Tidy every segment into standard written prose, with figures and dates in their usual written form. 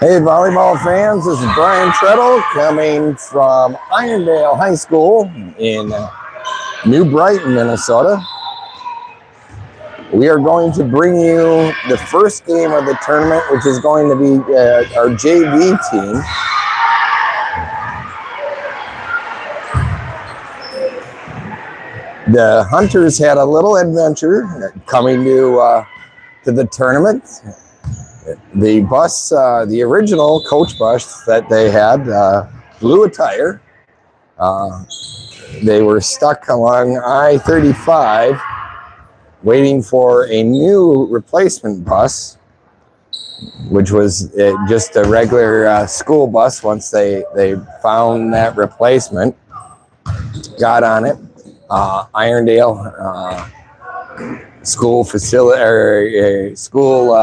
Hey, volleyball fans, this is Brian Treadle coming from Irondale High School in New Brighton, Minnesota. We are going to bring you the first game of the tournament, which is going to be our JV team. The Hunters had a little adventure coming to the tournament. The bus, the original coach bus that they had, blew a tire. They were stuck along I-35 waiting for a new replacement bus, which was just a regular school bus. Once they found that replacement, got on it. Irondale school facility, school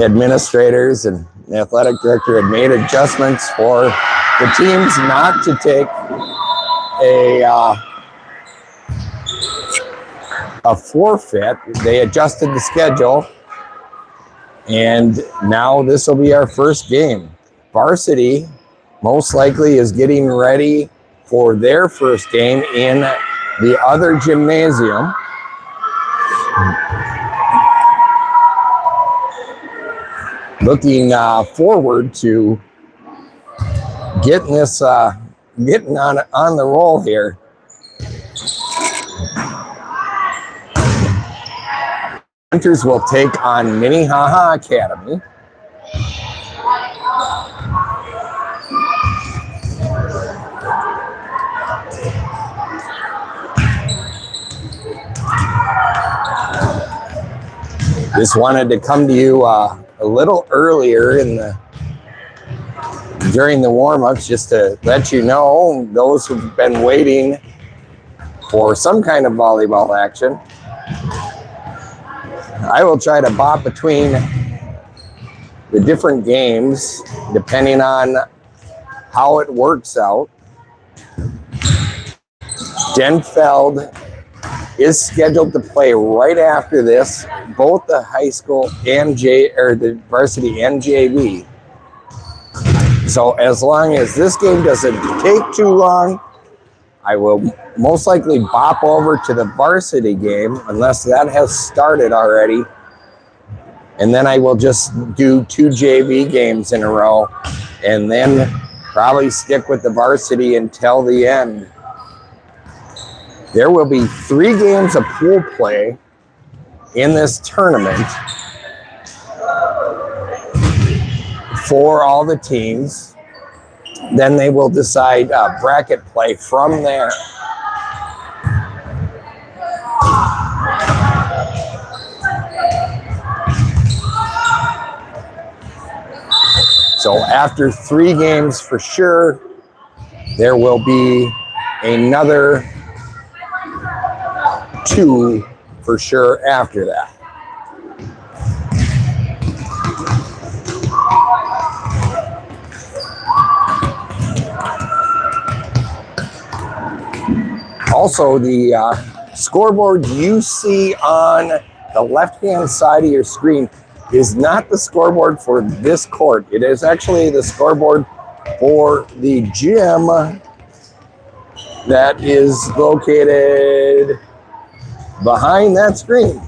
administrators and the athletic director had made adjustments for the teams not to take a forfeit. They adjusted the schedule, and now this will be our first game. Varsity most likely is getting ready for their first game in the other gymnasium. Looking forward to getting this getting on the roll here. Hunters will take on Minnehaha Academy. Just wanted to come to you a little earlier during the warm-ups, just to let you know, those who've been waiting for some kind of volleyball action. I will try to bop between the different games depending on how it works out. Denfeld is scheduled to play right after this, both the high school and the varsity and JV. So as long as this game doesn't take too long, I will most likely bop over to the varsity game unless that has started already. And then I will just do 2 JV games in a row and then probably stick with the varsity until the end. There will be 3 games of pool play in this tournament for all the teams. Then they will decide bracket play from there. So after 3 games for sure, there will be another 2 for sure after that. Also, the scoreboard you see on the left-hand side of your screen is not the scoreboard for this court. It is actually the scoreboard for the gym that is located behind that screen.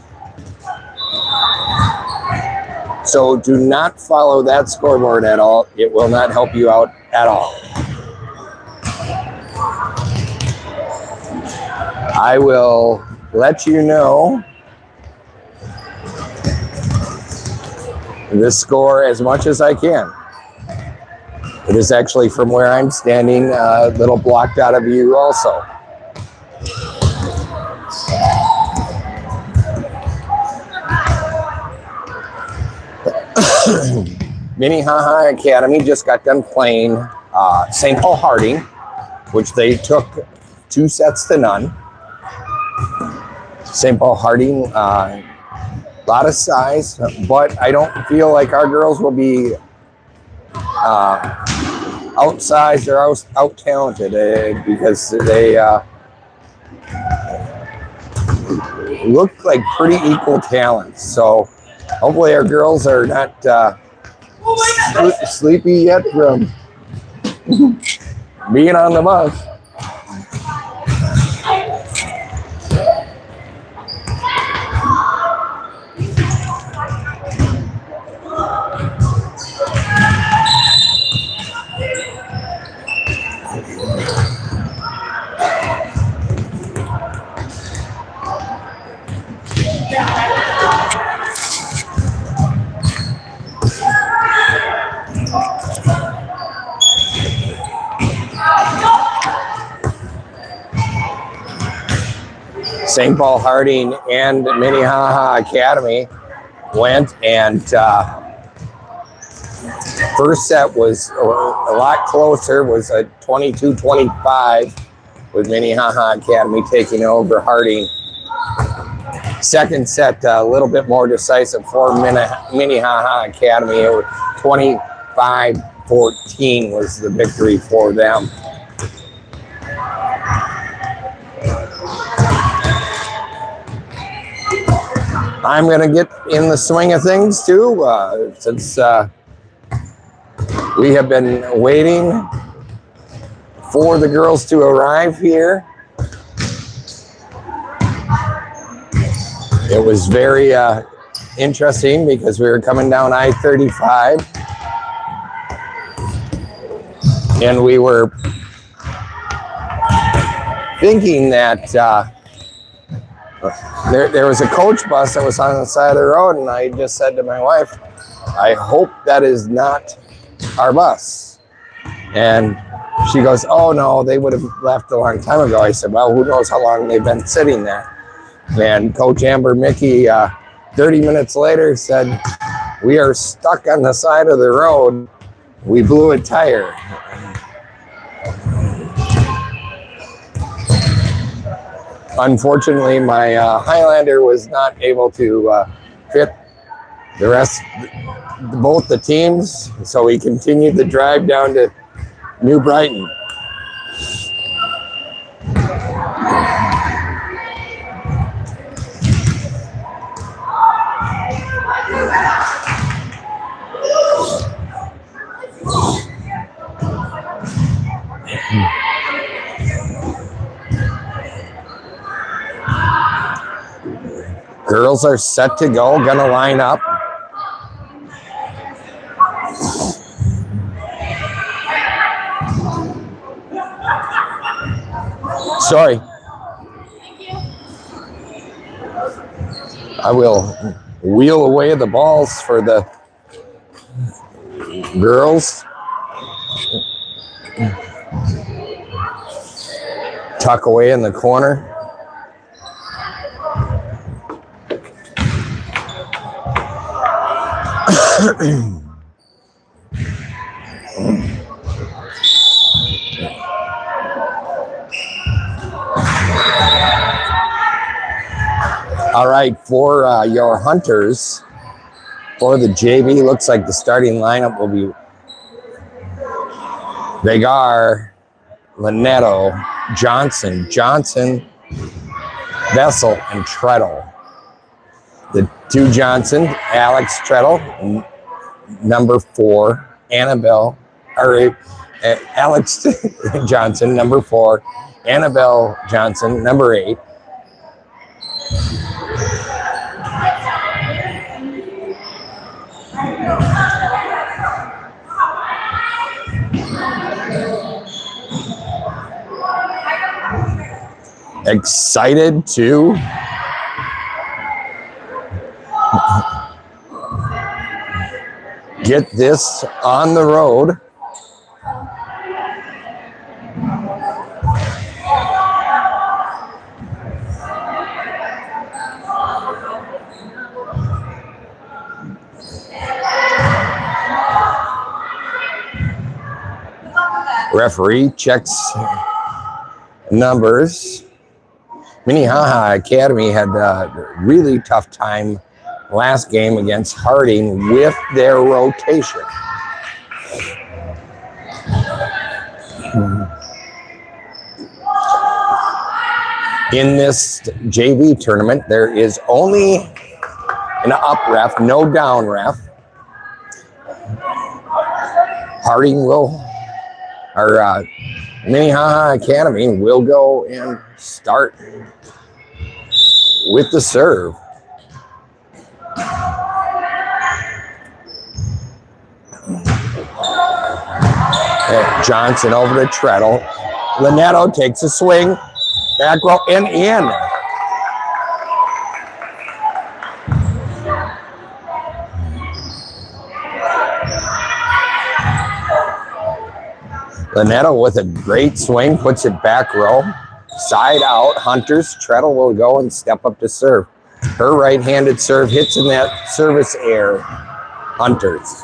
So do not follow that scoreboard at all. It will not help you out at all. I will let you know the score as much as I can. It is actually from where I'm standing, a little blocked out of view also. Minnehaha Academy just got done playing St. Paul Harding, which they took 2 sets to none. St. Paul Harding, a lot of size, but I don't feel like our girls will be outsized or out-talented because they look like pretty equal talents. So hopefully our girls are not Sleepy yet from being on the bus. St. Paul Harding and Minnehaha Academy went, and first set was a lot closer, was a 22-25 with Minnehaha Academy taking over Harding. Second set, a little bit more decisive for Minnehaha Academy. It was 25-14 was the victory for them. I'm going to get in the swing of things too, since we have been waiting for the girls to arrive here. It was very interesting because we were coming down I-35 and we were thinking that there was a coach bus that was on the side of the road, and I just said to my wife, I hope that is not our bus. And she goes, oh no, they would have left a long time ago. I said, well, who knows how long they've been sitting there. And Coach Amber Mickey, 30 minutes later, said, we are stuck on the side of the road. We blew a tire. Unfortunately, my Highlander was not able to fit the rest, both the teams, so we continued the drive down to New Brighton. Girls are set to go, gonna line up. Sorry. I will wheel away the balls for the girls. Tuck away in the corner. All right, for your Hunters, for the JV, looks like the starting lineup will be Vegar, Linetto, Johnson, Vessel, and Treadle. The two Johnson, Alex Treadle, number 4, Alex Johnson, number 4, Annabelle Johnson, number 8. Excited to get this on the road. Referee checks numbers. Minnehaha Academy had a really tough time last game against Harding with their rotation. In this JV tournament, there is only an up ref, no down ref. Harding will, or Minnehaha Academy will go and start with the serve. Johnson over to Treadle. Linetto takes a swing. Back row and in. Linetto with a great swing, puts it back row. Side out, Hunters. Treadle will go and step up to serve. Her right-handed serve hits in that service air. Hunters.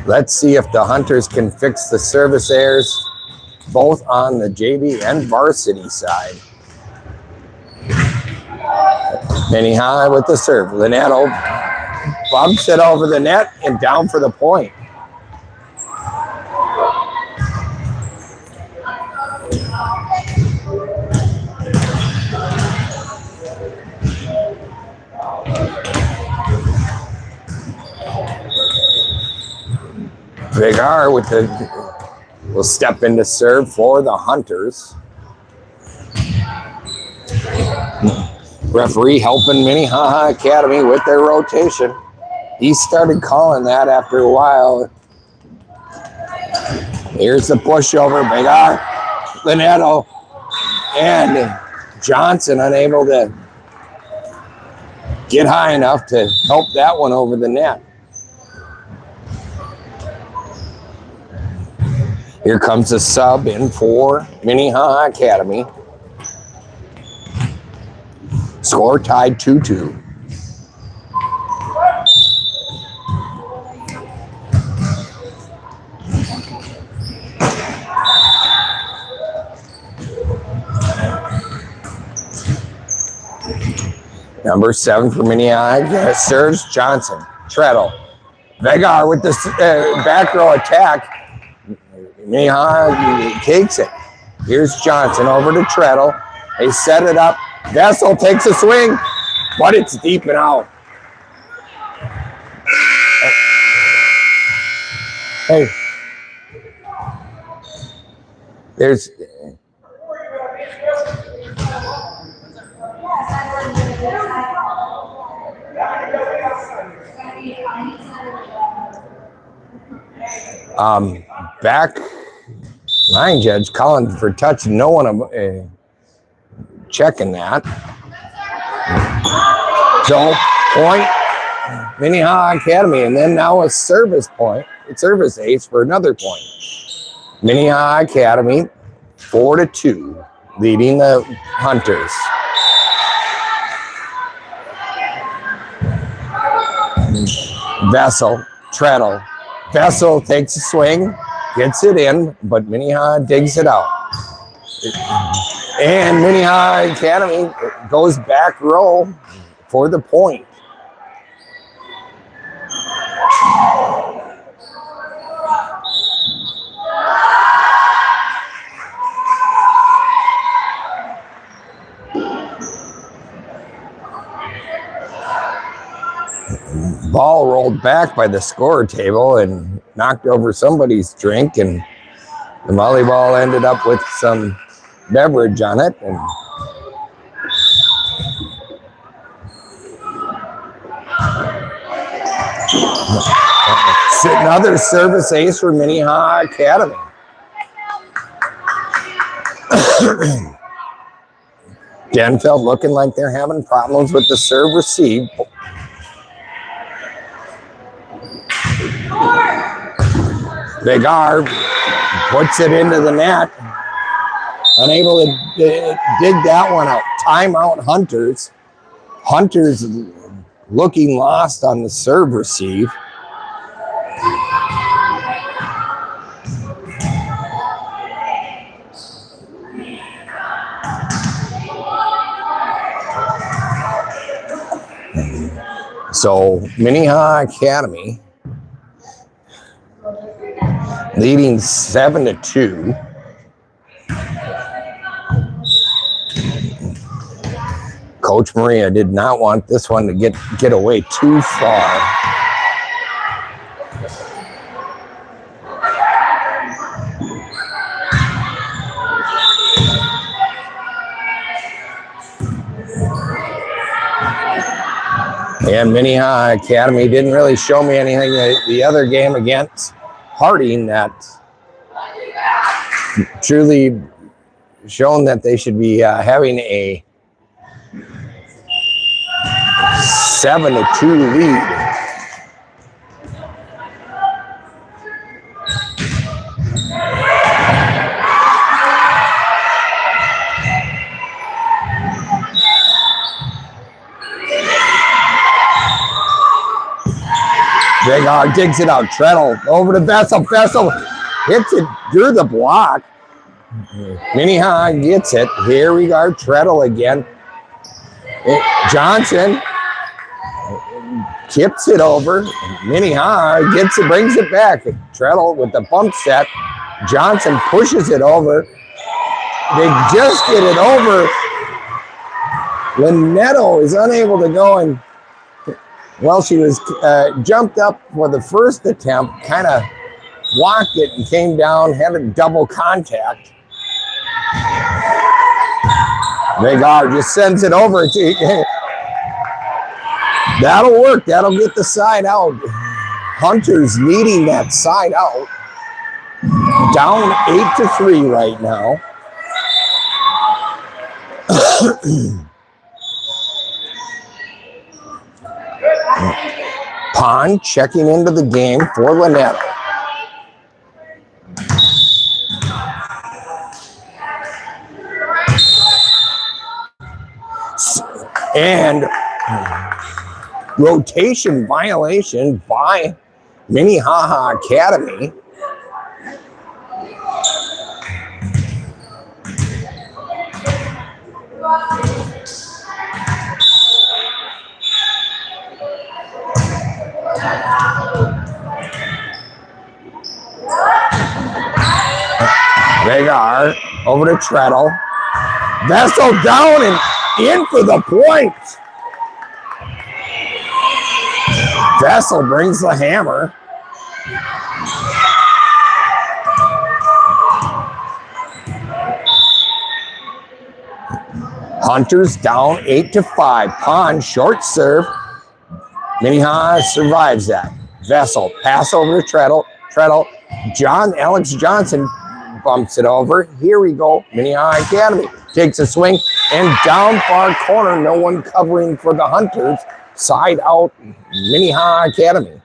Let's see if the Hunters can fix the service errors both on the JV and varsity side. Minnehaha with the serve. Linetto bumps it over the net and down for the point. Vigar with will step into serve for the Hunters. Referee helping Minnehaha Academy with their rotation. He started calling that after a while. Here's the pushover. Vigar, Linetto, and Johnson unable to get high enough to help that one over the net. Here comes a sub in for Minnehaha Academy. Score tied 2-2. Number 7 for Minnehaha serves Johnson. Treadle. Vigar with the back row attack. Minnehaha takes it. Here's Johnson over to Treadle. They set it up. Vessel takes a swing, but it's deep and out. Hey, there's back line judge calling for touch. No one checking that. So point Minnehaha Academy, and then now a service point, service ace for another point. Minnehaha Academy 4-2, leading the Hunters. Vessel, Treadle. Vessel takes a swing, gets it in, but Minnehaha digs it out. And Minnehaha Academy goes back row for the point. Ball rolled back by the score table and knocked over somebody's drink, and the volleyball ended up with some beverage on it. And another service ace for Minnehaha Academy. Denfeld looking like they're having problems with the serve receive. Vigar puts it into the net. Unable to dig that one out. Timeout Hunters. Hunters looking lost on the serve receive. So Minnehaha Academy leading 7-2. Coach Maria did not want this one to get away too far. And Minnehaha Academy didn't really show me anything. The other game against Harding that truly shown that they should be having a 7-2 lead. Big R digs it out. Treadle over to Vessel. Vessel hits it through the block. Minnehaha gets it. Here we go. Treadle again. Johnson tips it over. Minnehaha gets it, brings it back. Treadle with the bump set. Johnson pushes it over. They just get it over. Linetto is unable to go, and well, she was jumped up for the first attempt, kind of walked it and came down, had a double contact. Vagar just sends it over. That'll work. That'll get the side out. Hunter's needing that side out. Down 8-3 right now. Pond checking into the game for Linetto. And rotation violation by Minnehaha Academy. Vagar over to Treadle. Vessel down and in for the point. Vessel brings the hammer. Hunter's down 8-5. Pond short serve. Minnehaha survives that. Vessel pass over to Treadle. Treadle. Alex Johnson bumps it over. Here we go. Minnehaha Academy takes a swing and down far corner. No one covering for the Hunters. Side out, Minnehaha Academy.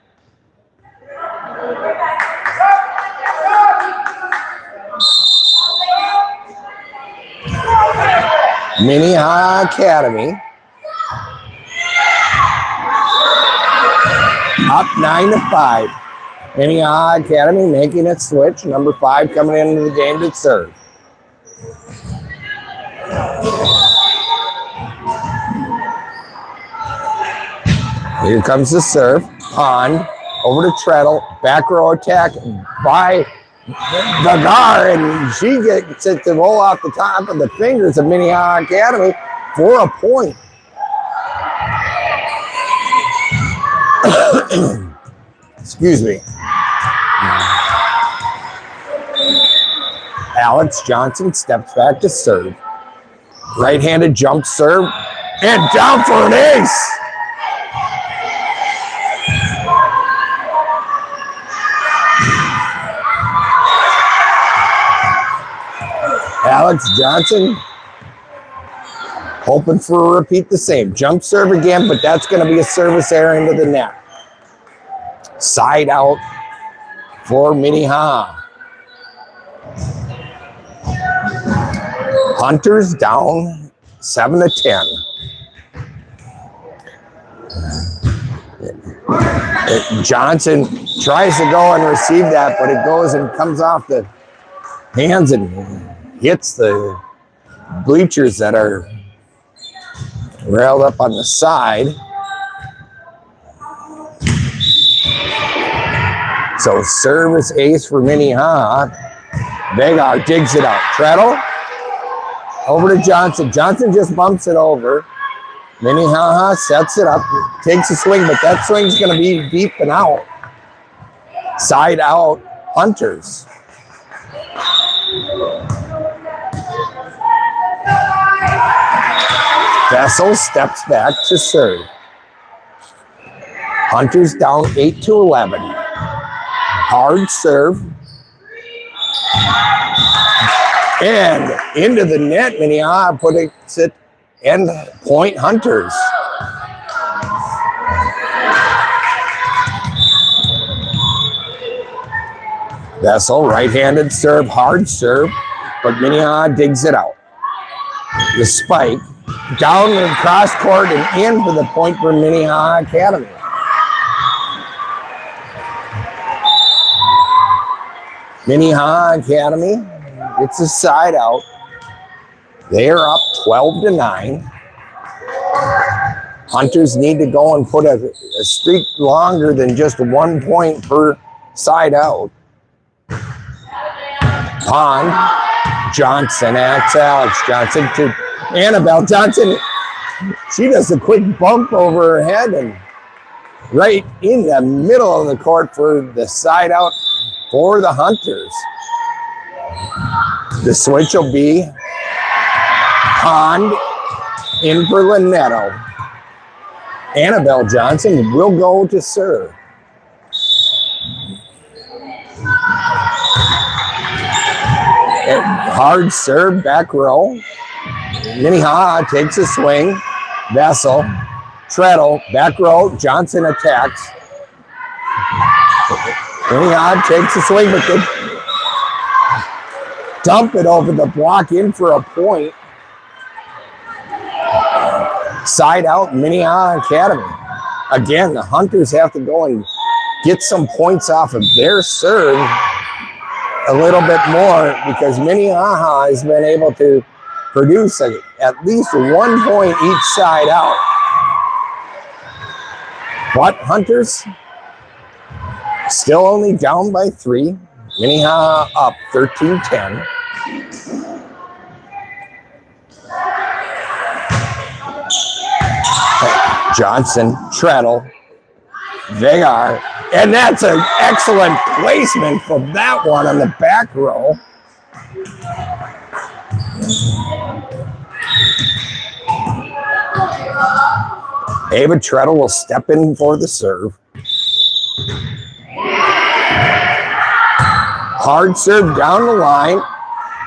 Minnehaha Academy up 9-5. Minnehaha Academy making a switch. Number 5 coming into the game to serve. Here comes the serve. Pond over to Treadle. Back row attack by Vagar, and she gets it to roll off the top of the fingers of Minnehaha Academy for a point. Excuse me. Alex Johnson steps back to serve. Right-handed jump serve, and down for an ace. Alex Johnson hoping for a repeat the same. Jump serve again, but that's going to be a service error into the net. Side out for Minnehaha. Hunters down 7-10. Johnson tries to go and receive that, but it goes and comes off the hands and hits the bleachers that are railed up on the side. So service ace for Minnehaha. Vagar digs it out. Treadle over to Johnson. Johnson just bumps it over. Minnehaha sets it up, takes a swing, but that swing's going to be deep and out. Side out, Hunters. Vessel steps back to serve. Hunters down 8-11. Hard serve. And into the net, Minnehaha puts it end point Hunters. Vessel, right-handed serve, hard serve, but Minnehaha digs it out. The spike, down the cross court and in for the point for Minnehaha Academy. Minnehaha Academy, it's a side out. They are up 12-9. Hunters need to go and put a streak longer than just 1 point per side out. Pond, Johnson asks Alex Johnson to Annabelle Johnson. She does a quick bump over her head and right in the middle of the court for the side out for the Hunters. The switch will be Pond in for Linetto. Annabelle Johnson will go to serve. Hard serve, back row. Minnehaha takes a swing. Vessel, Treadle, back row. Johnson attacks. Minnehaha takes a swing, but they dump it over the block in for a point. Side out, Minnehaha Academy. Again, the Hunters have to go and get some points off of their serve a little bit more because Minnehaha has been able to produce at least 1 point each side out. But Hunters still only down by 3. Minnehaha up 13-10. Johnson, Treadle, Vegar, and that's an excellent placement for that one on the back row. Ava Treadle will step in for the serve. Hard serve down the line.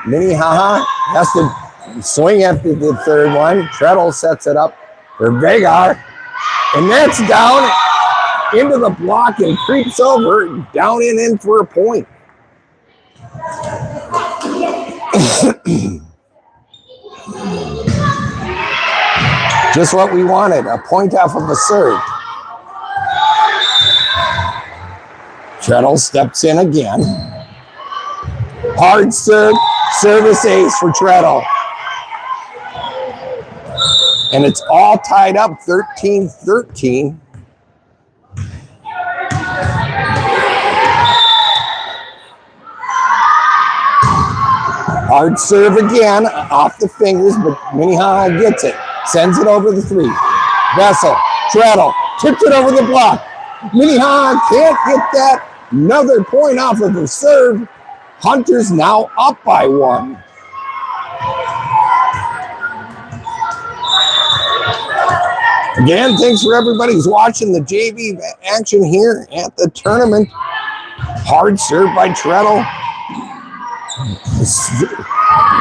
Minnehaha has to swing after the third one. Treadle sets it up for Vegar. And that's down into the block and creeps over, down and in for a point. Just what we wanted, a point off of a serve. Treadle steps in again. Hard serve, service ace for Treadle. And it's all tied up 13-13. Hard serve again, off the fingers, but Minnehaha gets it. Sends it over the 3. Vessel, Treadle, tips it over the block. Minnehaha can't get that. Another point off of the serve. Hunters now up by 1. Again, thanks for everybody who's watching the JV action here at the tournament. Hard serve by Treadle.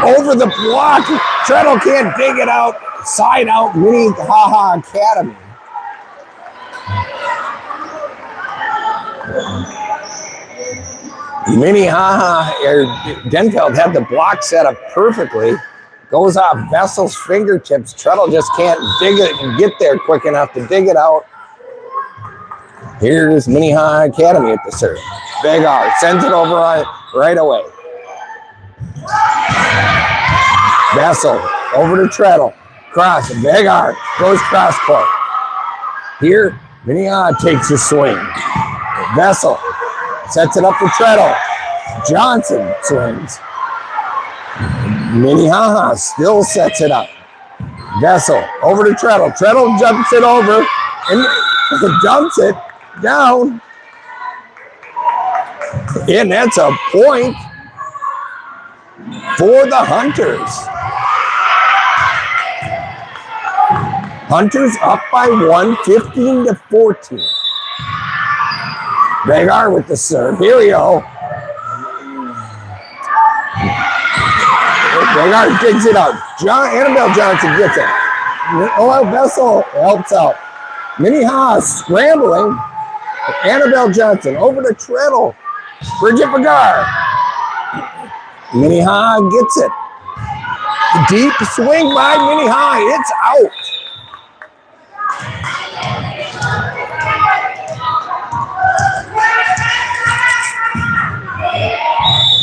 Over the block. Treadle can't dig it out. Side out, Minnehaha Academy. Minnehaha, or Denfeld had the block set up perfectly. Goes off Vessel's fingertips. Treadle just can't dig it and get there quick enough to dig it out. Here's Minnehaha Academy at the serve. Vegar sends it over right away. Vessel over to Treadle. Cross. Vegar goes cross court. Here, Minnehaha takes a swing. Vessel sets it up for Treadle. Johnson swings. Minnehaha still sets it up. Vessel over to Treadle. Treadle jumps it over and dumps it down. And that's a point for the Hunters. Hunters up by 1, 15-14. Vagar with the serve. Here we go. Vagar digs it out. Annabelle Johnson gets it. Oh, Vessel helps out. Minnehaha scrambling. Annabelle Johnson over to Treadle. Bridget Vagar. Minnehaha gets it. Deep swing by Minnehaha. It's out.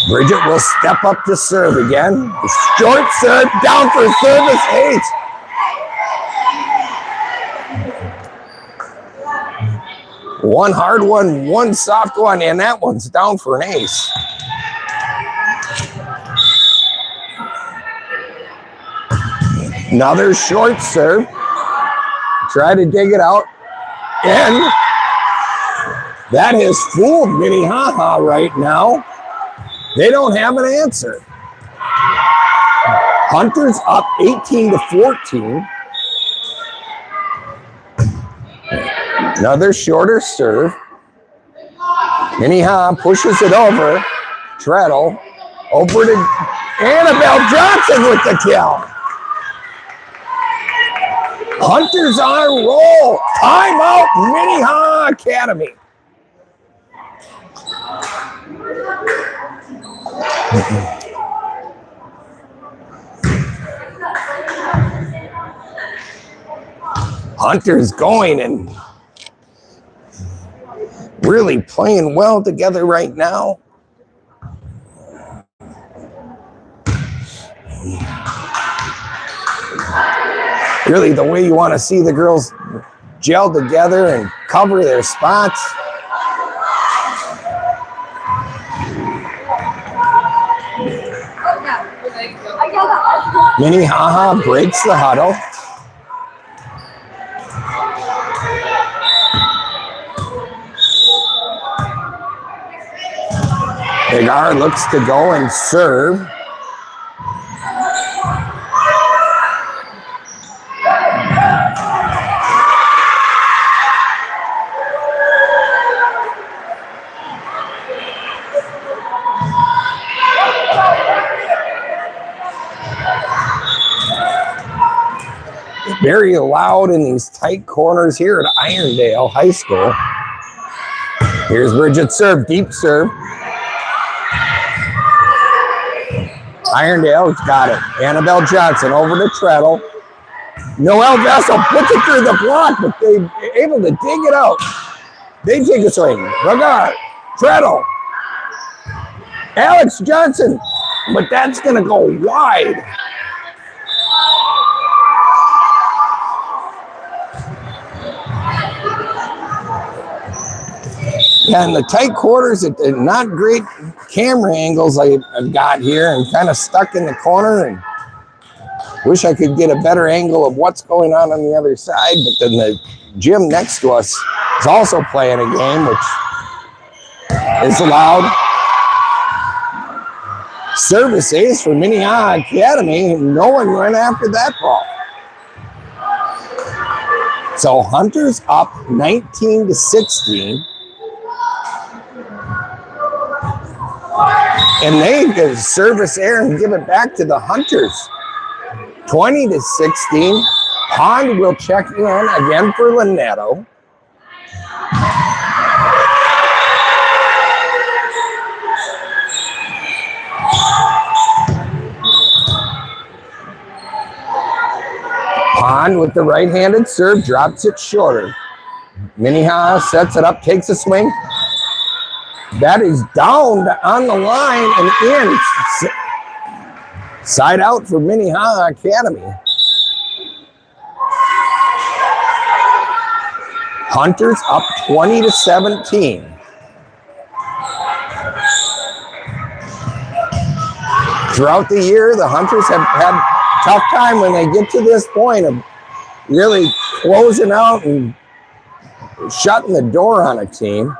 Bridget will step up to serve again. Short serve, down for service ace. One hard one, one soft one, and that one's down for an ace. Another short serve. Try to dig it out. And that has fooled Minnehaha right now. They don't have an answer. Hunters up 18-14. Another shorter serve. Minnehaha pushes it over. Treadle over to Annabelle Johnson with the kill. Hunters on a roll. Timeout, Minnehaha Academy. Hunters going and really playing well together right now. Really the way you want to see the girls gel together and cover their spots. Minnehaha breaks the huddle. Vagar looks to go and serve. Very loud in these tight corners here at Irondale High School. Here's Bridget's serve, deep serve. Irondale's got it. Annabelle Johnson over to Treadle. Noelle Vessel puts it through the block, but they're able to dig it out. They take a swing. Vagar, Treadle, Alex Johnson, but that's going to go wide. Yeah, in the tight quarters, not great camera angles I've got here, and kind of stuck in the corner, and wish I could get a better angle of what's going on the other side. But then the gym next to us is also playing a game, which is loud. Service ace for Minnehaha Academy. No one ran after that ball. So Hunters up 19-16. And they give service error and give it back to the Hunters. 20-16. Pond will check in again for Linetto. Pond with the right-handed serve, drops it shorter. Minnehaha sets it up, takes a swing. That is down on the line and in. Side out for Minnehaha Academy. Hunters up 20-17. Throughout the year, the Hunters have had tough time when they get to this point of really closing out and shutting the door on a team.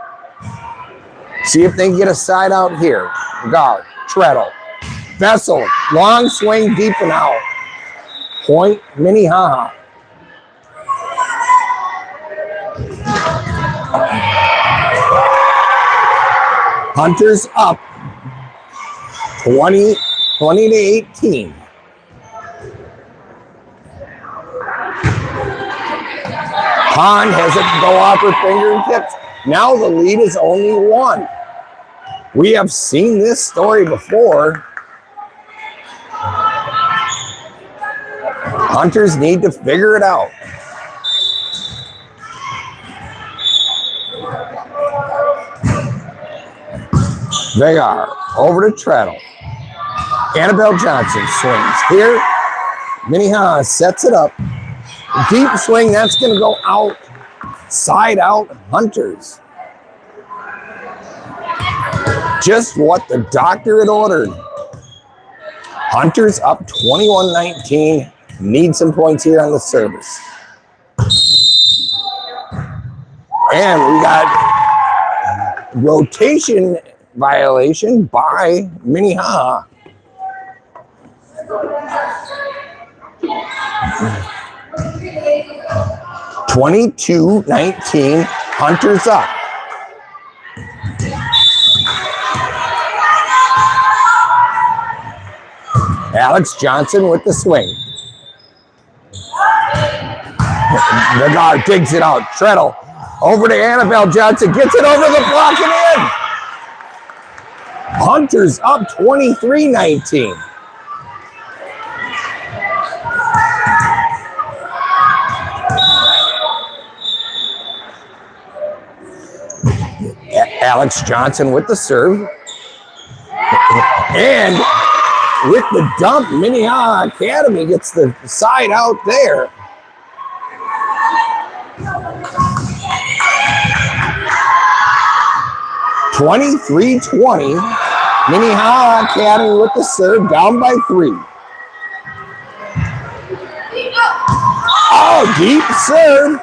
See if they can get a side out here. Guard, Treadle, Vessel, long swing, deep and out. Point, Minnehaha. Hunters up 20 to 18. Hahn has it go off her fingertips. Now the lead is only 1. We have seen this story before. Hunters need to figure it out. Vegar over to Treadle. Annabelle Johnson swings here. Minnehaha sets it up. Deep swing, that's going to go out. Side out, Hunters. Just what the doctor had ordered. Hunters up 21-19. Need some points here on the service. And we got rotation violation by Minnehaha. (22-19), Hunters up. Alex Johnson with the swing. The guard digs it out. Treadle over to Annabelle Johnson. Gets it over the block and in. Hunters up 23-19. Alex Johnson with the serve. And with the dump, Minnehaha Academy gets the side out there. (23-20). Minnehaha Academy with the serve, down by 3. Oh, deep serve.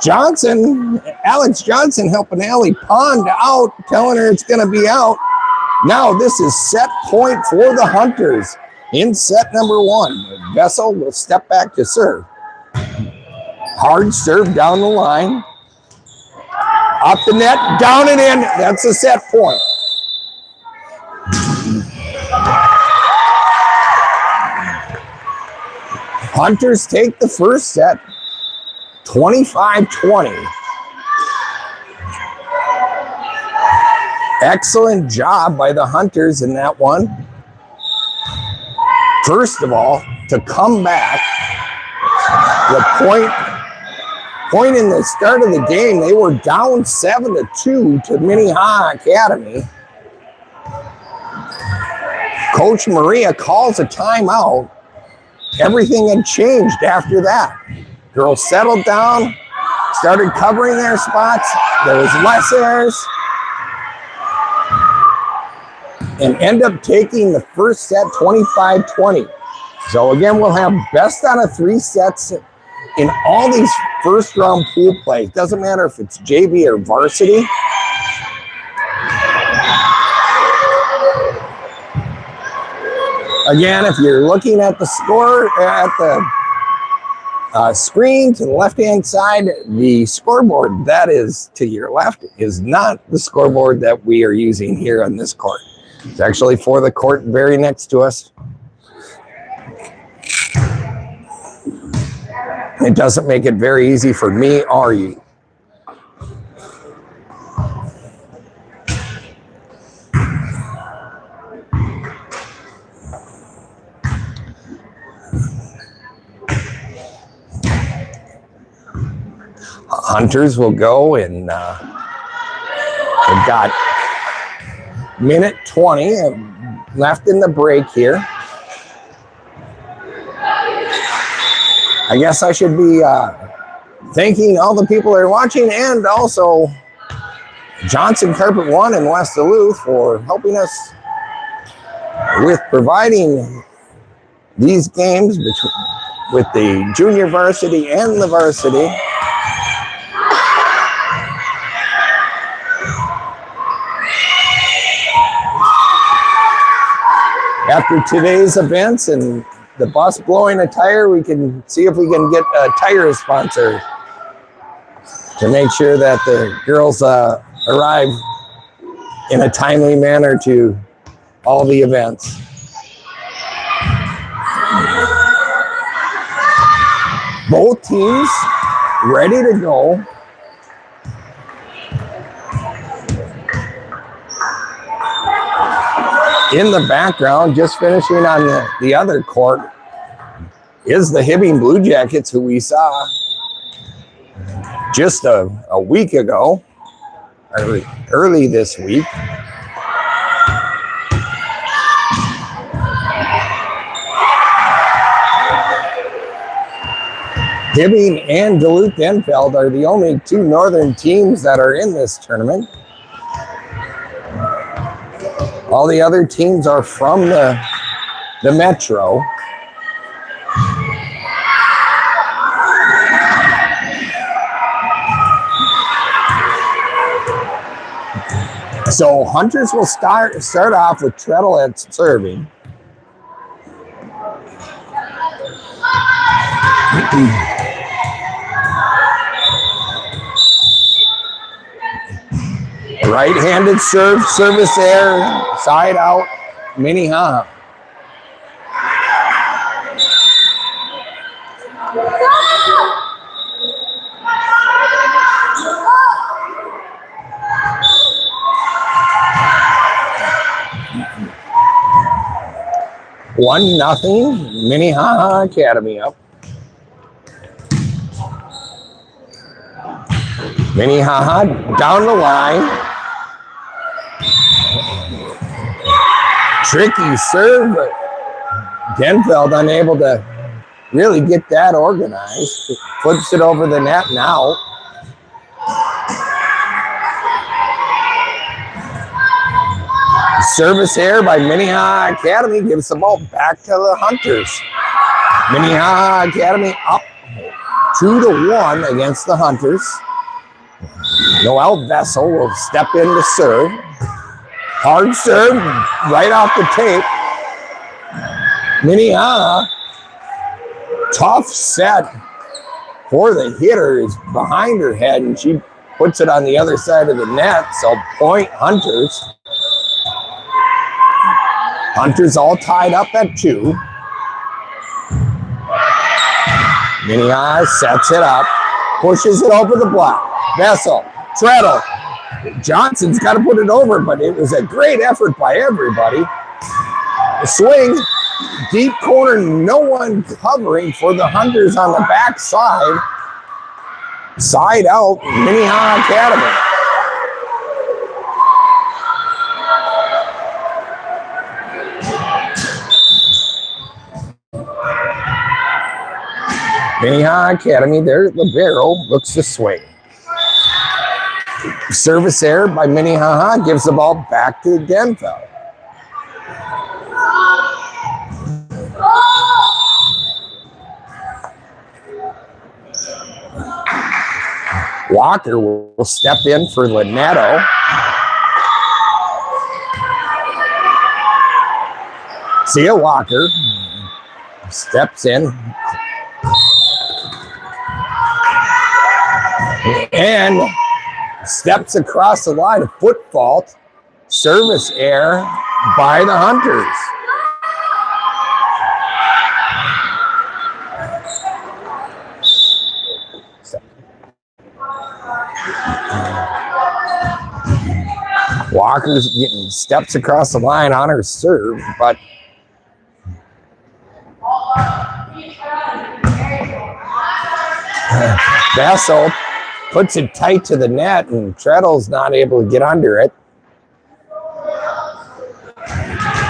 Johnson, Alex Johnson helping Allie Pond out, telling her it's going to be out. Now this is set point for the Hunters in set number 1. Vessel will step back to serve. Hard serve down the line. Up the net, down and in. That's a set point. Hunters take the first set, 25-20. Excellent job by the Hunters in that one. First of all, to come back, the point in the start of the game, they were down 7-2 to Minnehaha Academy. Coach Maria calls a timeout. Everything had changed after that. Girls settled down, started covering their spots. There was less errors. And end up taking the first set 25-20. So again, we'll have best out of 3 sets in all these first round pool play. It doesn't matter if it's JV or varsity. Again, if you're looking at the score at the screen to the left-hand side, the scoreboard that is to your left is not the scoreboard that we are using here on this court. It's actually for the court very next to us. It doesn't make it very easy for me or you. Hunters will go, and we've got minute 20 left in the break here. I guess I should be thanking all the people that are watching, and also Johnson Carpet One in West Duluth for helping us with providing these games with the junior varsity and the varsity. After today's events and the bus blowing a tire, we can see if we can get a tire sponsor to make sure that the girls arrive in a timely manner to all the events. Both teams ready to go. In the background, just finishing on the other court, is the Hibbing Blue Jackets, who we saw just a week ago, early this week. Hibbing and Duluth Denfeld are the only two northern teams that are in this tournament. All the other teams are from the metro. So Hunters will start off with Treadle at serving. Right-handed service air, side out, Minnehaha. One nothing, Minnehaha Academy up. Minnehaha down the line. Tricky serve, but Denfeld unable to really get that organized. Flips it over the net now. Service error by Minnehaha Academy gives the ball back to the Hunters. Minnehaha Academy up 2-1 against the Hunters. Noel Vessel will step in to serve. Hard serve, right off the tape. Minnehaha, tough set for the hitter, is behind her head, and she puts it on the other side of the net, so point Hunters. Hunters all tied up at 2. Minnehaha sets it up, pushes it over the block. Vessel, Treadle. Johnson's got to put it over, but it was a great effort by everybody. The swing, deep corner, no one covering for the Hunters on the back side. Side out, Minnehaha Academy. Minnehaha Academy, their libero looks to swing. Service error by Minnehaha gives the ball back to Denfeld. Walker will step in for Linetto. Sia Walker steps in. And steps across the line, a foot fault, service error by the Hunters. Walker's getting steps across the line on her serve, but Vessel puts it tight to the net, and Treadle's not able to get under it.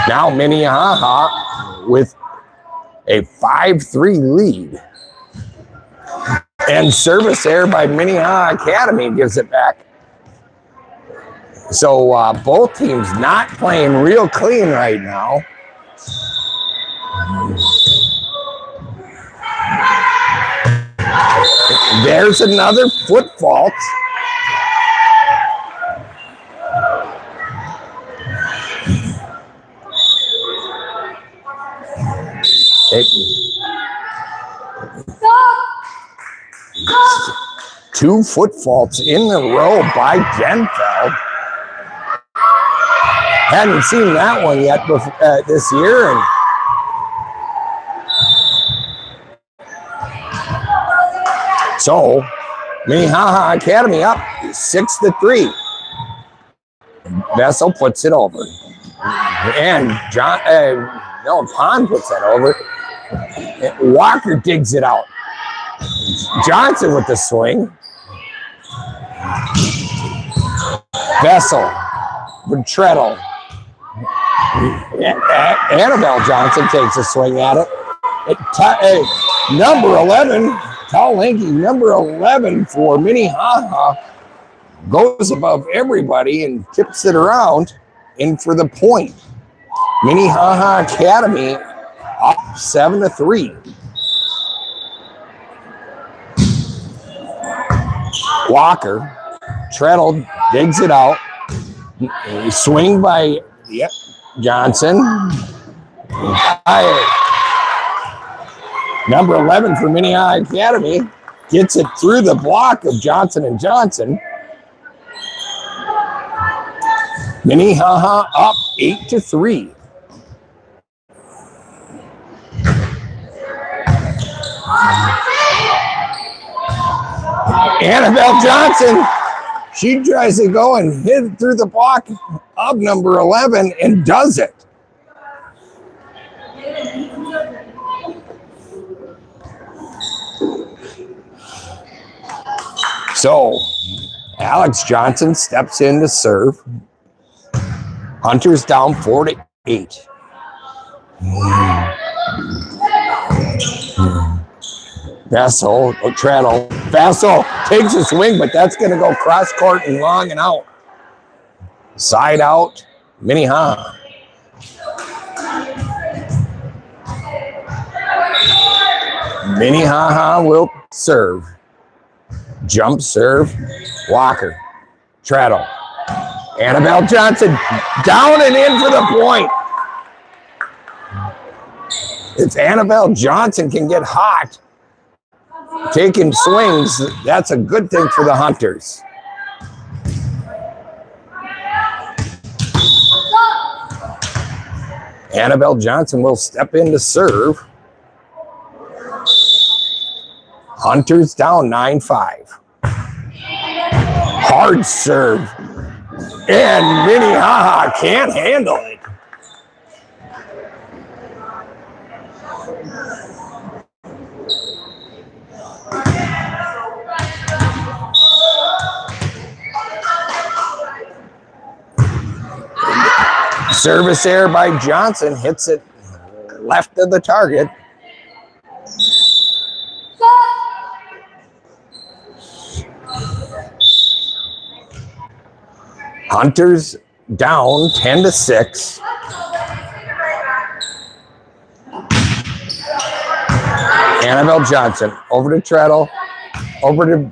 Now Minnehaha with a 5-3 lead. And service error by Minnehaha Academy gives it back. So both teams not playing real clean right now. There's another foot fault. Two foot faults in a row by Denfeld. Hadn't seen that one yet this year. And so, Minnehaha Academy up 6-3. Vessel puts it over. And Pond puts that over. Walker digs it out. Johnson with the swing. Vessel with Treadle. Annabelle Johnson takes a swing at it. Number 11, tall lanky number 11 for Minnehaha goes above everybody and tips it around in for the point. Minnehaha Academy up 7-3. Walker, Treadle digs it out. Swing by Johnson. Number 11 for Minnehaha Academy gets it through the block of Johnson and Johnson. Minnehaha up 8-3. Annabelle Johnson, she tries to go and hit it through the block of number 11 and does it. So, Alex Johnson steps in to serve. Hunter's down 4-8. Vessel, Treadle. Vessel takes a swing, but that's going to go cross court and long and out. Side out, Minnehaha. Minnehaha will serve. Jump serve, Walker, Treadle. Annabelle Johnson down and in for the point. If Annabelle Johnson can get hot, taking swings, that's a good thing for the Hunters. Annabelle Johnson will step in to serve. Hunters down 9-5. Hard serve. And Minnehaha can't handle it. Service error by Johnson, hits it left of the target. Hunters down 10-6. Annabelle Johnson over to Treadle, over to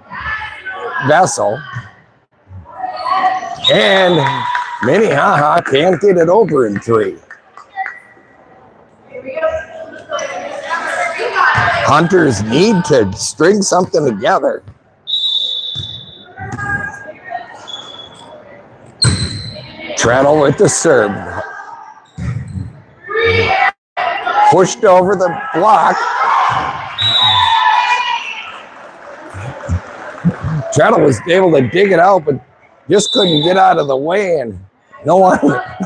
Vessel, and Minnehaha can't get it over in 3. Hunters need to string something together. Treadle with the serve. Pushed over the block. Treadle was able to dig it out, but just couldn't get out of the way, and no one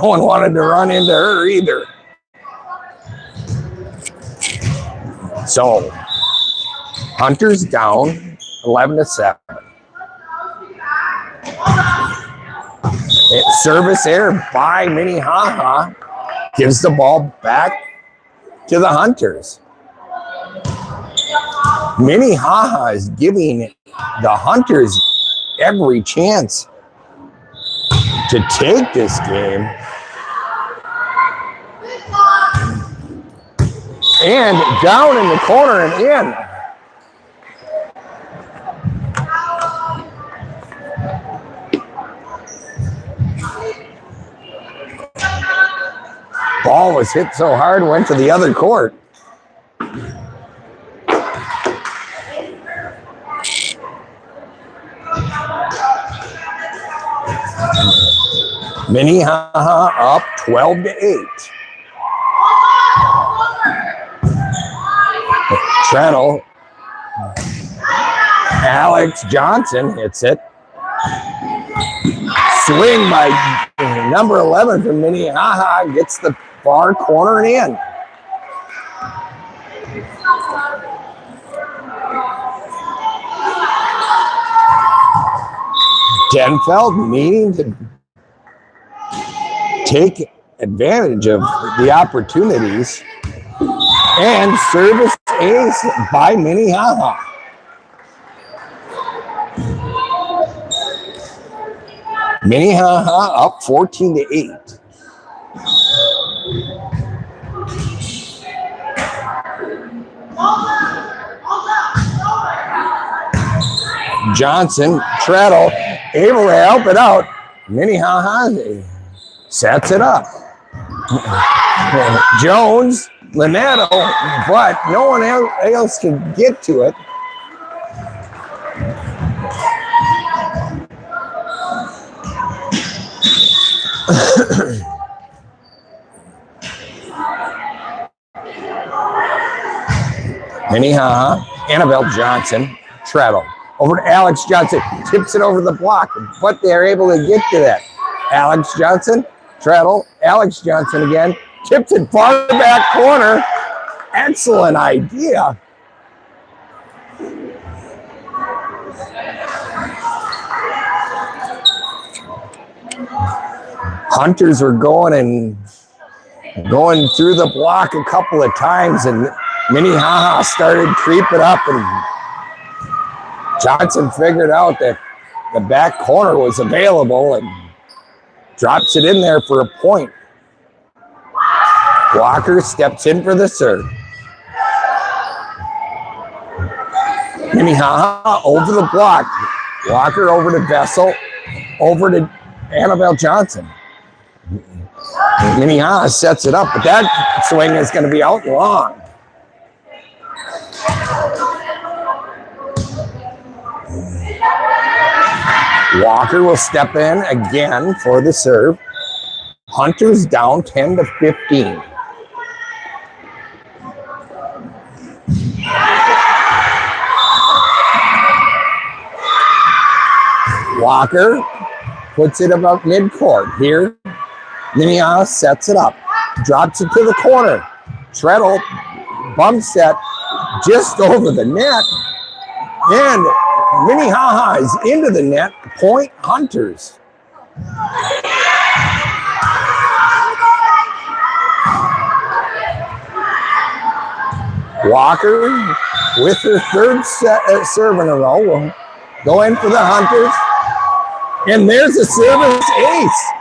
wanted to run into her either. So, Hunters down 11-7. Service error by Minnehaha gives the ball back to the Hunters. Minnehaha is giving the Hunters every chance to take this game. And down in the corner and in. Ball was hit so hard, went to the other court. Minnehaha up 12-8. Treadle. Alex Johnson hits it. Swing by number 11 from Minnehaha, gets the far corner and in. Denfeld needing to take advantage of the opportunities, and service ace by Minnehaha. Minnehaha up 14-8. Johnson, Treadle, able to help it out. Minnehaha sets it up. Jones, Linetto, but no one else can get to it. Minnehaha, Annabelle Johnson, Treadle. Over to Alex Johnson, tips it over the block, but they're able to get to that. Alex Johnson, Treadle, Alex Johnson again, tips it far back corner. Excellent idea. Hunters were going through the block a couple of times, and Minnehaha started creeping up, and Johnson figured out that the back corner was available and drops it in there for a point. Walker steps in for the serve. Minnehaha over the block. Walker over to Vessel, over to Annabelle Johnson. Minnehaha sets it up, but that swing is going to be out long. Walker will step in again for the serve. Hunters down 10-15. Walker puts it about midcourt. Here, Minnehaha sets it up. Drops it to the corner. Treadle bump set just over the net. And Minnehaha is into the net. Point Hunters. Walker with her third serve in a row will go in for the Hunters. And there's a service ace.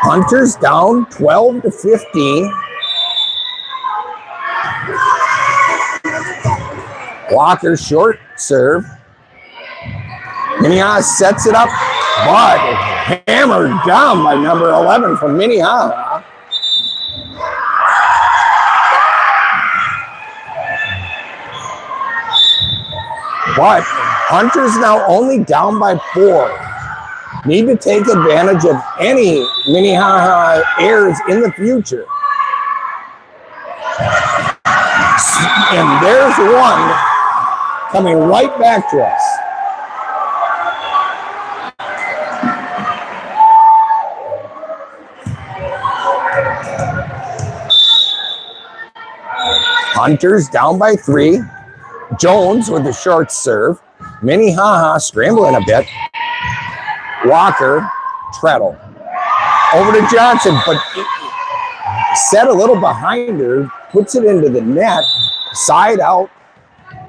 Hunters down 12-15. Walker short serve. Minnehaha sets it up, but hammered down by number 11 from Minnehaha. But Hunters now only down by 4. Need to take advantage of any Minnehaha errors in the future. And there's one coming right back to us. Hunters down by 3. Jones with the short serve. Minnehaha scrambling a bit. Walker, Treadle. Over to Johnson, but set a little behind her, puts it into the net, side out,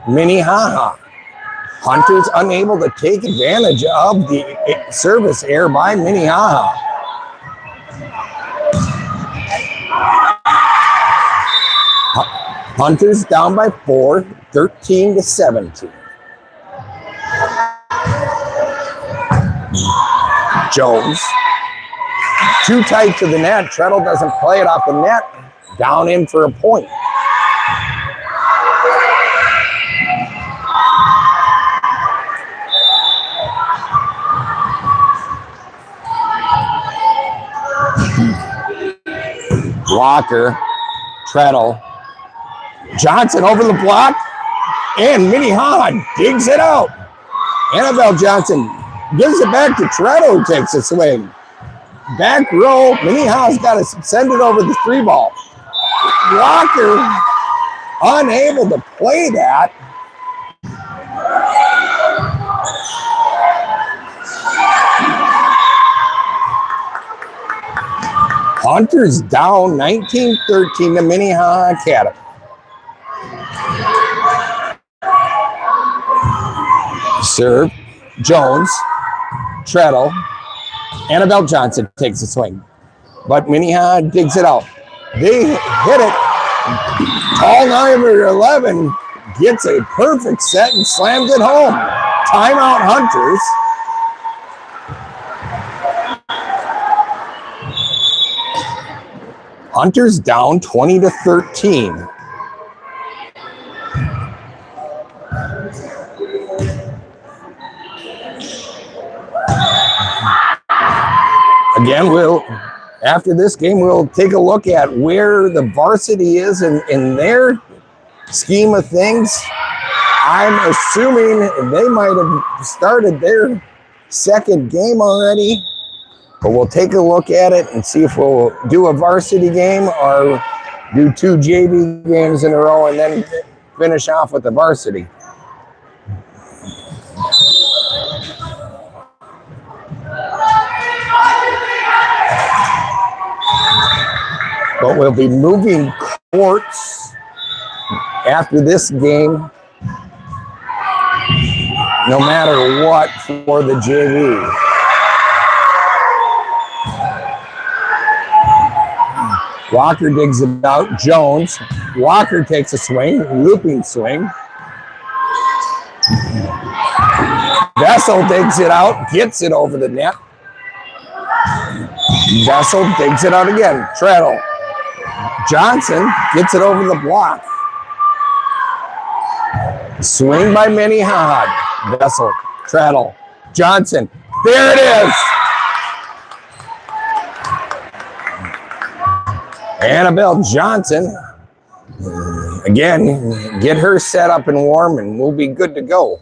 Minnehaha. Hunters unable to take advantage of the service error by Minnehaha. Hunters down by 4, 13-17. Jones. Too tight to the net. Treadle doesn't play it off the net. Down in for a point. Walker, Treadle, Johnson over the block, and Minnehaha digs it out. Annabelle Johnson gives it back to Treadle, who takes a swing. Back row, Minnehaha's got to send it over the 3-ball. Walker unable to play that. Hunter's down 19-13 to Minnehaha Academy. Serve, Jones, Treadle, Annabelle Johnson takes a swing, but Minnehaha digs it out. They hit it. Tall number 11 gets a perfect set and slams it home. Timeout Hunters. Hunters down 20-13. Again, after this game, we'll take a look at where the varsity is in their scheme of things. I'm assuming they might have started their second game already, but we'll take a look at it and see if we'll do a varsity game or do 2 JV games in a row and then finish off with the varsity. But we'll be moving courts after this game, no matter what, for the JV. Walker digs it out. Jones. Walker takes a swing, looping swing. Vessel digs it out, gets it over the net. Vessel digs it out again. Treadle. Johnson gets it over the block. Swing by Minnehaha. Vessel, Treadle, Johnson. There it is. Annabelle Johnson. Again, get her set up and warm and we'll be good to go.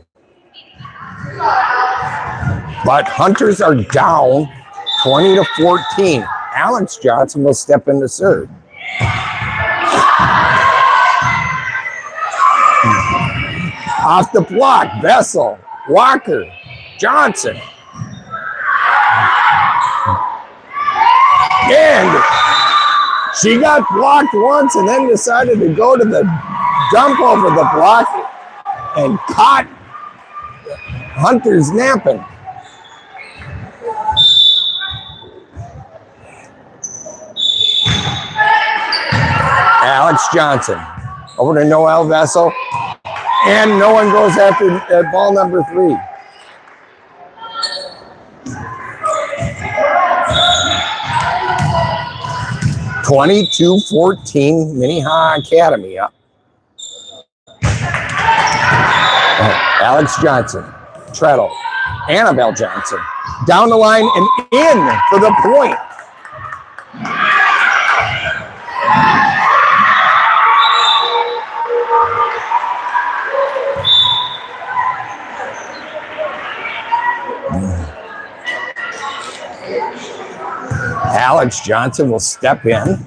But Hunters are down 20-14. Alex Johnson will step in to serve. Off the block, Vessel, Walker, Johnson. And she got blocked once and then decided to go to the dump over the block and caught Hunter's napping. Alex Johnson over to Noel Vessel, and no one goes after ball number 3. (22-14) Minnehaha Academy up. Alex Johnson, Treadle, Annabelle Johnson, down the line and in for the point. Alex Johnson will step in.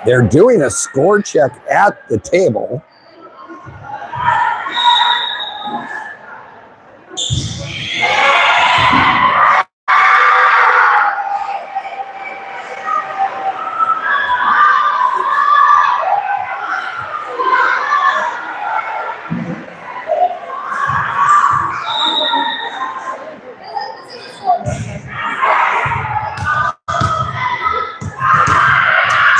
They're doing a score check at the table.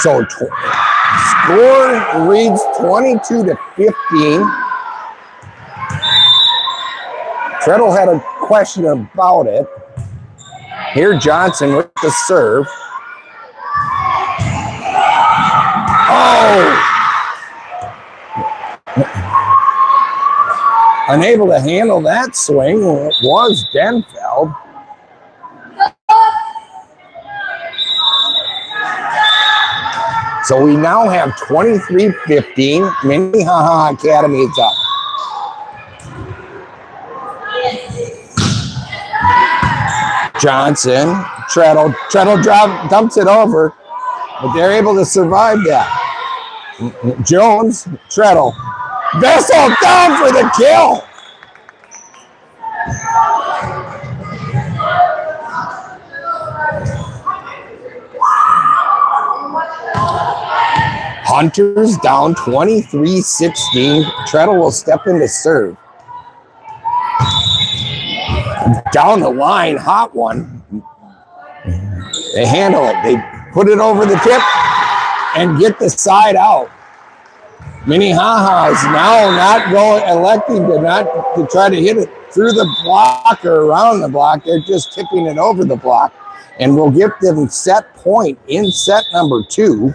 So score reads 22-15. Treadle had a question about it. Here Johnson with the serve. Oh! Unable to handle that swing was Denfeld. So we now have 23-15. Minnehaha Academy is up. Johnson, Treadle dumps it over, but they're able to survive that. Jones, Treadle, Vessel down for the kill. Hunters down 23-16. Treadle will step in to serve. Down the line, hot one. They handle it. They put it over the tip and get the side out. Minnehaha is now electing to try to hit it through the block or around the block. They're just tipping it over the block, and we'll give them set point in set number 2.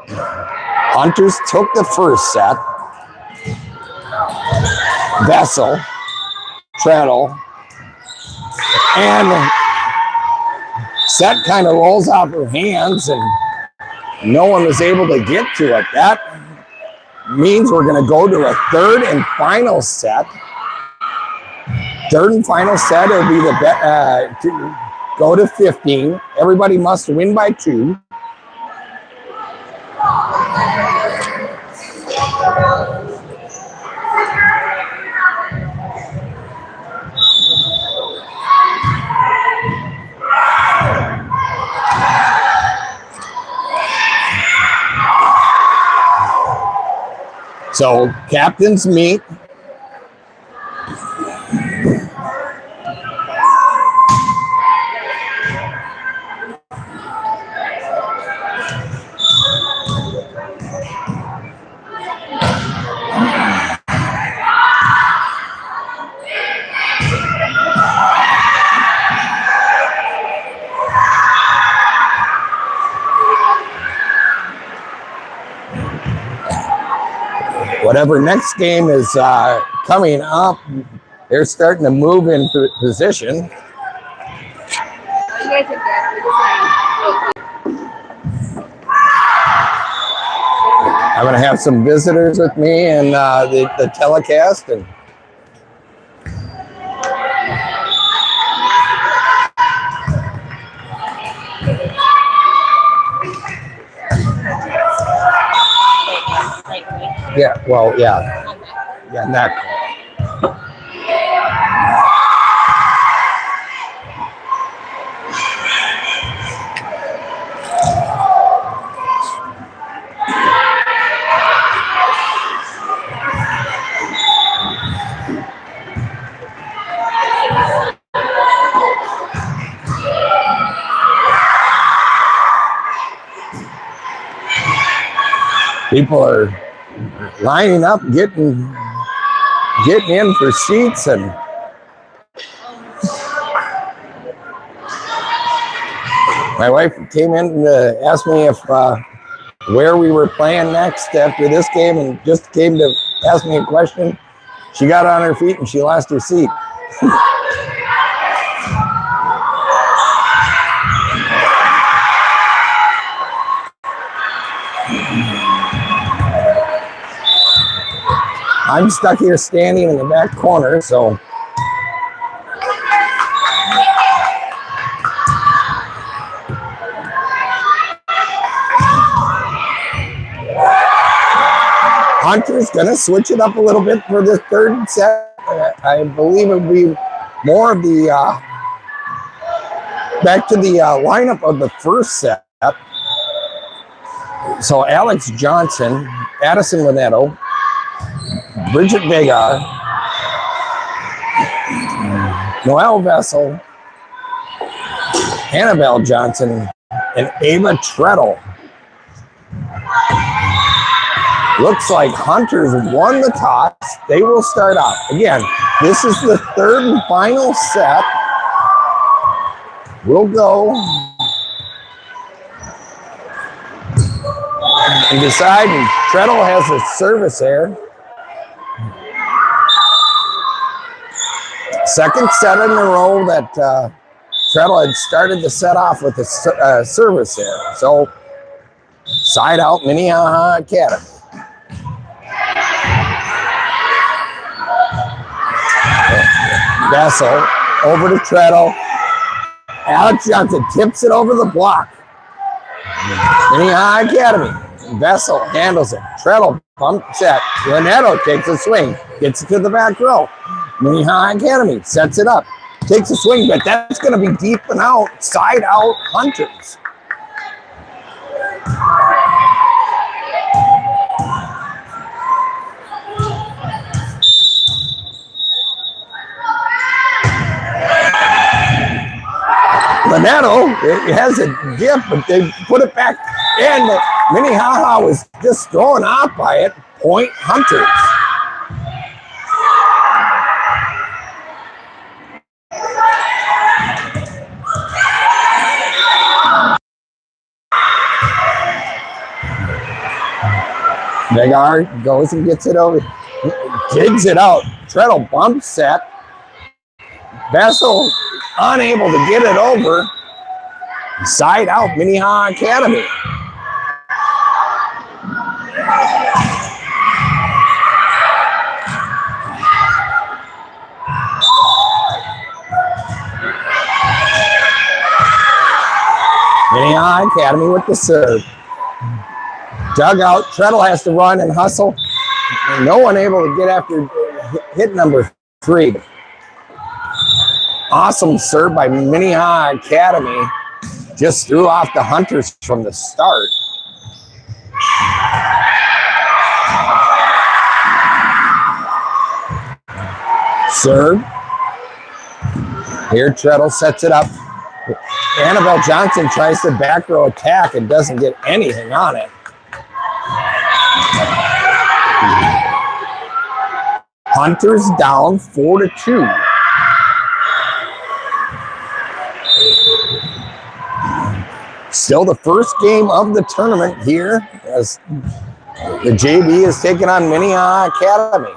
Hunters took the first set. Vessel, Treadle, and set kind of rolls out her hands, and no one was able to get to it. That means we're going to go to a third and final set. Third and final set will be to go to 15. Everybody must win by 2. So captains meet. Whatever next game is coming up, they're starting to move into position. I'm going to have some visitors with me and the telecast. And yeah, well, yeah, not cool. People are lining up, getting in for seats, and my wife came in to ask me if where we were playing next after this game, and just came to ask me a question. She got on her feet and she lost her seat. I'm stuck here standing in the back corner, so Hunter's gonna switch it up a little bit for this third set. I believe it will be more of the back to the lineup of the first set. So Alex Johnson, Addison Linetto, Bridget Vega, Noelle Vessel, Annabelle Johnson, and Ava Treadle Looks like Hunters won the toss. They will start out. Again, this is the third and final set. We'll go and decide. And Treadle has a service there. Second set in a row that Treadle had started the set off with a service there. So, side out Minnehaha Academy. Vessel over to Treadle. Alex Johnson tips it over the block. Minnehaha Academy. Vessel handles it. Treadle pump set. Linetto takes a swing. Gets it to the back row. Minnehaha Academy sets it up. Takes a swing, but that's going to be deep and out. Side out Hunters. Linetto, it has a dip, but they put it back. And Minnehaha was just thrown off by it. Point Hunters. Megard goes and gets it over. Digs it out. Treadle bump set. Vessel unable to get it over. Side out Minnehaha Academy. Minnehaha Academy with the serve. Dugout. Treadle has to run and hustle. No one able to get after hit number 3. Awesome serve by Minnehaha Academy. Just threw off the Hunters from the start. Serve. Here Treadle sets it up. Annabelle Johnson tries to back row attack and doesn't get anything on it. Hunters down 4-2. Still the first game of the tournament here as the JV is taking on Minnehaha Academy.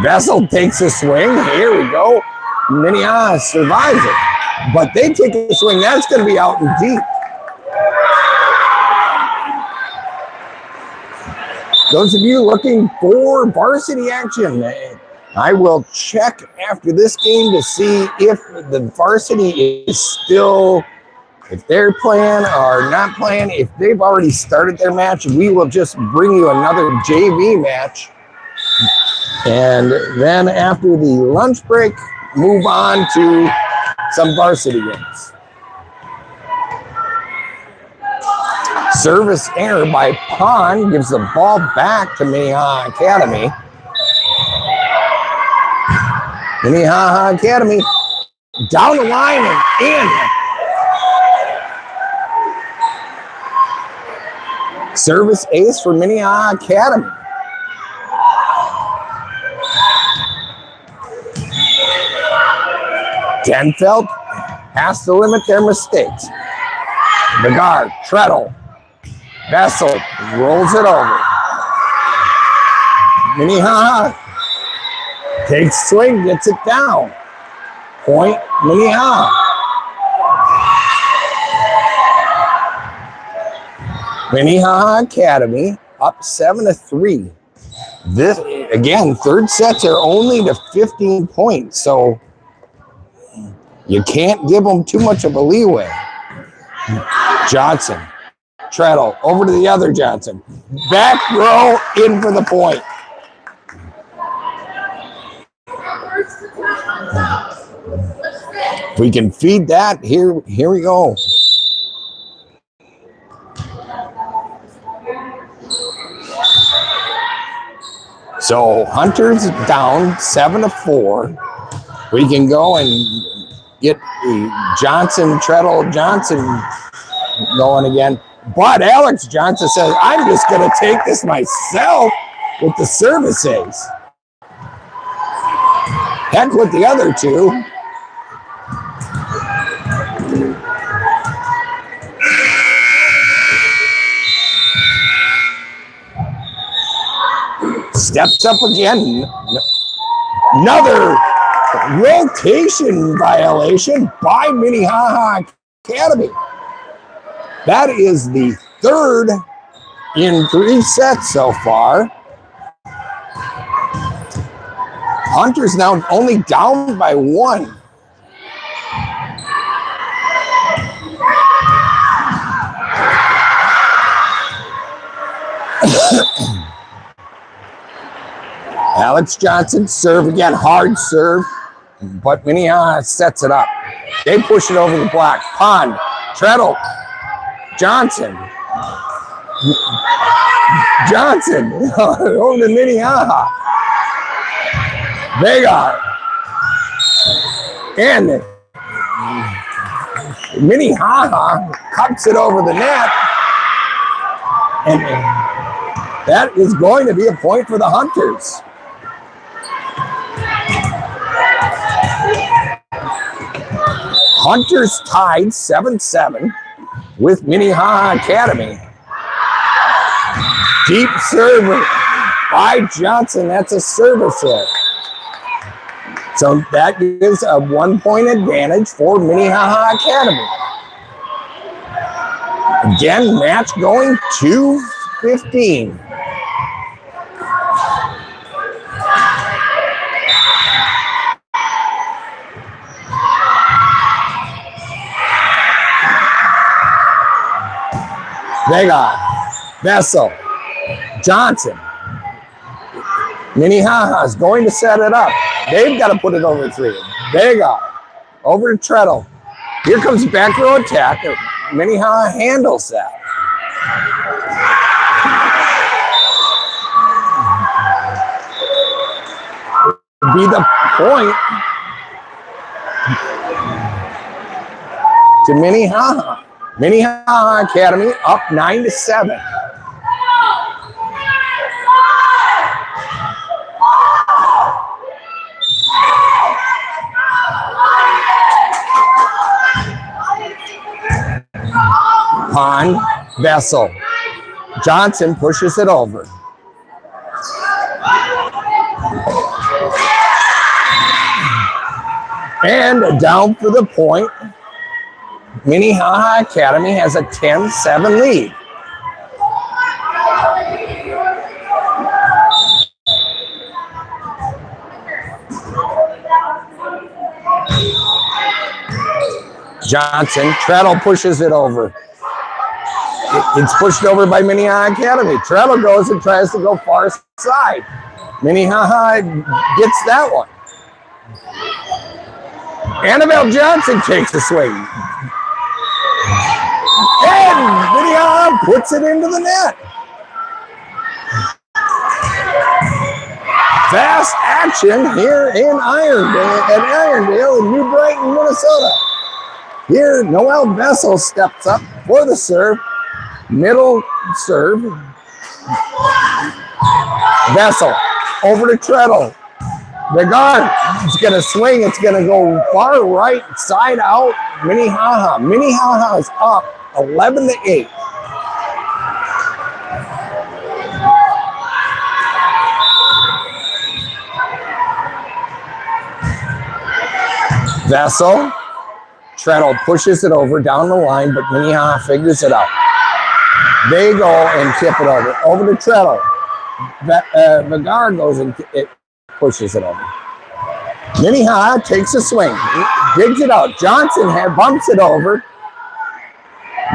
Vessel takes a swing. Here we go. Minnehaha survives it. But they take a swing. That's going to be out and deep. Those of you looking for varsity action, I will check after this game to see if the varsity is still, if they're playing or not playing. If they've already started their match, we will just bring you another JV match. And then after the lunch break, move on to some varsity games. Service error by Pond gives the ball back to Minnehaha Academy. Minnehaha Academy down the line and in. Service ace for Minnehaha Academy. Denfeld has to limit their mistakes. The guard, Treadle. Vessel rolls it over. Minnehaha takes swing, gets it down. Point Minnehaha. Minnehaha Academy up 7-3. This again, third sets are only to 15 points, so you can't give them too much of a leeway. Johnson. Treadle over to the other Johnson. Back row in for the point. If we can feed that, here we go. So Hunters down 7-4. We can go and get the Johnson, Treadle, Johnson going again. But Alex Johnson says, I'm just going to take this myself with the service ace. Heck with the other two. Steps up again. Another rotation violation by Minnehaha Academy. That is the third in 3 sets so far. Hunter's now only down by 1. Alex Johnson serve again, hard serve, but Minnehaha sets it up. They push it over the block. Pond, Treadle, Johnson over to Minnehaha. Vagar. And Minnehaha cuts it over the net. And that is going to be a point for the Hunters. Hunters tied 7-7 with Minnehaha Academy. Deep serve by Johnson. That's a service hit. So that gives a 1-point advantage for Minnehaha Academy. Again, match going 2-15. Vega, Vessel, Johnson. Minnehaha is going to set it up. They've got to put it over 3. Vega, over to Treadle. Here comes back row attack. Minnehaha handles that. Be the point to Minnehaha. Minnehaha Academy up 9-7. Pond, Vessel. Johnson pushes it over. And down for the point. Minnehaha Academy has a 10-7 lead. Johnson, Treadle pushes it over. It's pushed over by Minnehaha Academy. Treadle goes and tries to go far side. Minnehaha gets that one. Annabelle Johnson takes a swing. And Minnehaha puts it into the net. Fast action here in Irondale in New Brighton, Minnesota. Here, Noel Vessel steps up for the serve. Middle serve. Vessel over to Treadle. The guard is going to swing. It's going to go far right, side out. Minnehaha. Minnehaha is up 11-8. Vessel. Treadle pushes it over down the line, but Minnehaha figures it out. They go and tip it over. Over to Treadle. The guard goes and it pushes it over. Minnehaha takes a swing. Digs it out. Johnson bumps it over.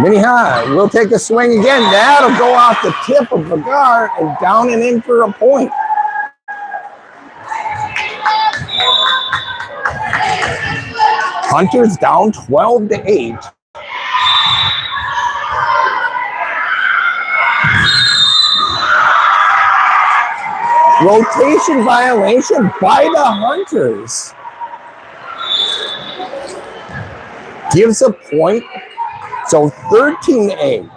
Minnehaha will take a swing again. That'll go off the tip of the guard and down and in for a point. Hunters down 12-8. Rotation violation by the Hunters. Gives a point. So 13-8.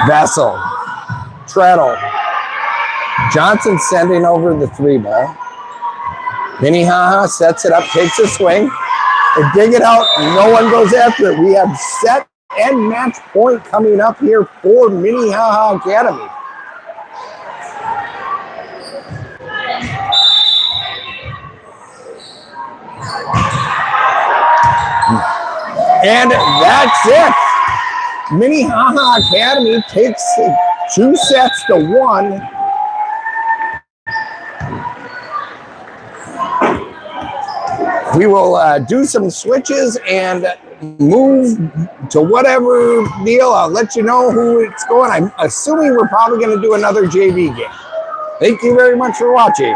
Vessel, Treadle. Johnson sending over the 3-ball. Minnehaha sets it up, takes a swing. They dig it out, no one goes after it. We have set and match point coming up here for Minnehaha Academy. And that's it. Minnehaha Academy takes 2 sets to 1. We will do some switches and move to whatever deal. I'll let you know who it's going. I'm assuming we're probably going to do another JV game. Thank you very much for watching.